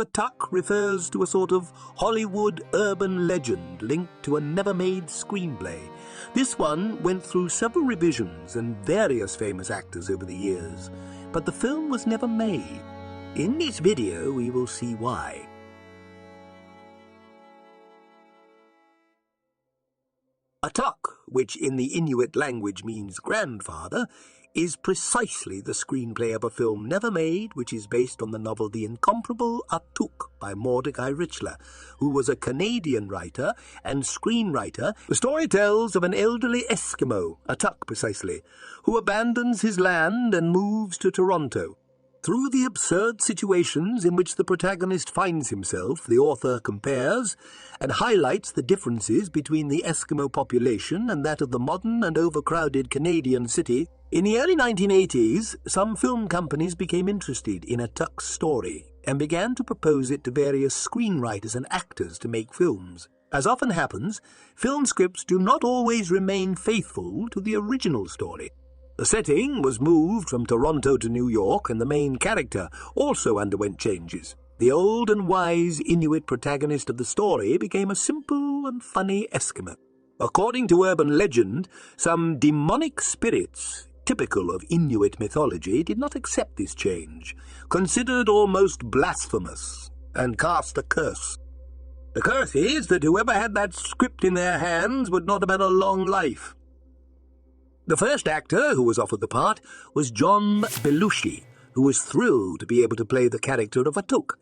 Atuk refers to a sort of Hollywood urban legend linked to a never-made screenplay. This one went through several revisions and various famous actors over the years, but the film was never made. In this video, we will see why. Atuk, which in the Inuit language means grandfather, is precisely the screenplay of a film never made, which is based on the novel The Incomparable Atuk by Mordecai Richler, who was a Canadian writer and screenwriter. The story tells of an elderly Eskimo, Atuk precisely, who abandons his land and moves to Toronto. Through the absurd situations in which the protagonist finds himself, the author compares and highlights the differences between the Eskimo population and that of the modern and overcrowded Canadian city. In the early 1980s, some film companies became interested in Atuk's story and began to propose it to various screenwriters and actors to make films. As often happens, film scripts do not always remain faithful to the original story. The setting was moved from Toronto to New York, and the main character also underwent changes. The old and wise Inuit protagonist of the story became a simple and funny Eskimo. According to urban legend, some demonic spirits, typical of Inuit mythology, did not accept this change, considered almost blasphemous, and cast a curse. The curse is that whoever had that script in their hands would not have had a long life. The first actor who was offered the part was John Belushi, who was thrilled to be able to play the character of Atuk.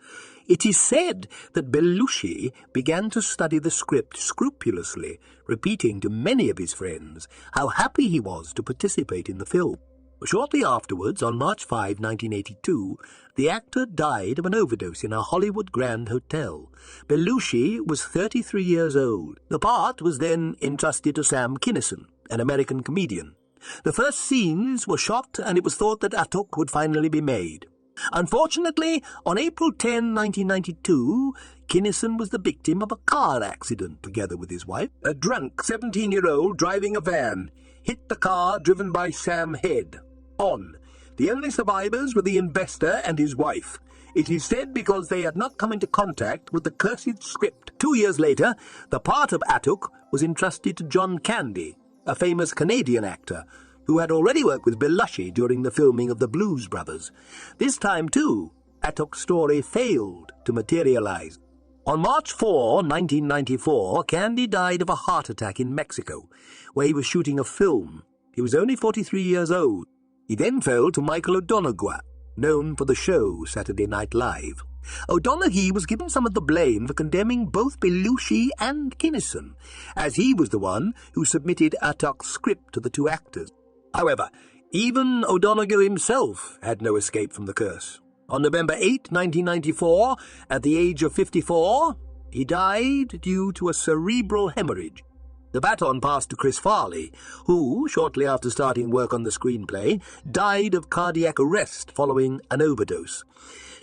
It is said that Belushi began to study the script scrupulously, repeating to many of his friends how happy he was to participate in the film. Shortly afterwards, on March 5, 1982, the actor died of an overdose in a Hollywood Grand Hotel. Belushi was 33 years old. The part was then entrusted to Sam Kinison, an American comedian. The first scenes were shot, and it was thought that Atuk would finally be made. Unfortunately, on April 10, 1992, Kinison was the victim of a car accident together with his wife. A drunk 17-year-old driving a van hit the car driven by Sam head-on. The only survivors were the investor and his wife. It is said because they had not come into contact with the cursed script. 2 years later, the part of Atuk was entrusted to John Candy, a famous Canadian actor, who had already worked with Belushi during the filming of The Blues Brothers. This time, too, Atuk's story failed to materialize. On March 4, 1994, Candy died of a heart attack in Mexico, where he was shooting a film. He was only 43 years old. He then fell to Michael O'Donoghue, known for the show Saturday Night Live. O'Donoghue was given some of the blame for condemning both Belushi and Kinison, as he was the one who submitted Atuk's script to the two actors. However, even O'Donoghue himself had no escape from the curse. On November 8, 1994, at the age of 54, he died due to a cerebral hemorrhage. The baton passed to Chris Farley, who, shortly after starting work on the screenplay, died of cardiac arrest following an overdose.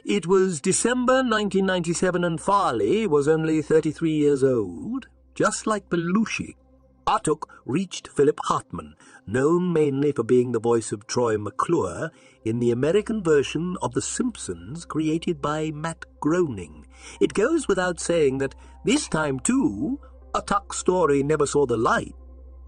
It was December 1997, and Farley was only 33 years old, just like Belushi. Atuk reached Philip Hartman, known mainly for being the voice of Troy McClure in the American version of The Simpsons created by Matt Groening. It goes without saying that this time, too, Atuk's story never saw the light.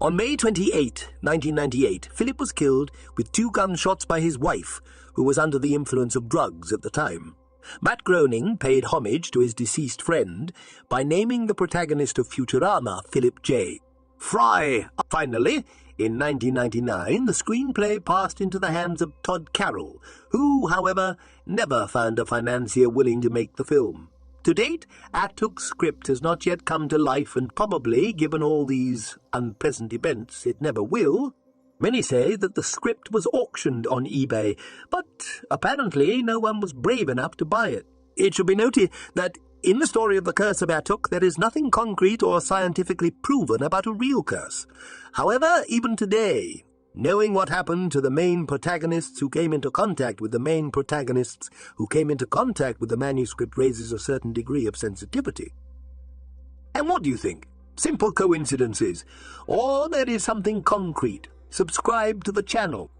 On May 28, 1998, Philip was killed with 2 gunshots by his wife, who was under the influence of drugs at the time. Matt Groening paid homage to his deceased friend by naming the protagonist of Futurama Philip J. Fry. Finally, in 1999, the screenplay passed into the hands of Todd Carroll, who, however, never found a financier willing to make the film. To date, Atuk's script has not yet come to life, and probably, given all these unpleasant events, it never will. Many say that the script was auctioned on eBay, but apparently no one was brave enough to buy it. It should be noted that in the story of the curse of Atuk, there is nothing concrete or scientifically proven about a real curse. However, even today, knowing what happened to the main protagonists who came into contact with the main protagonists who came into contact with the manuscript raises a certain degree of sensitivity. And what do you think? Simple coincidences? Or there is something concrete? Subscribe to the channel.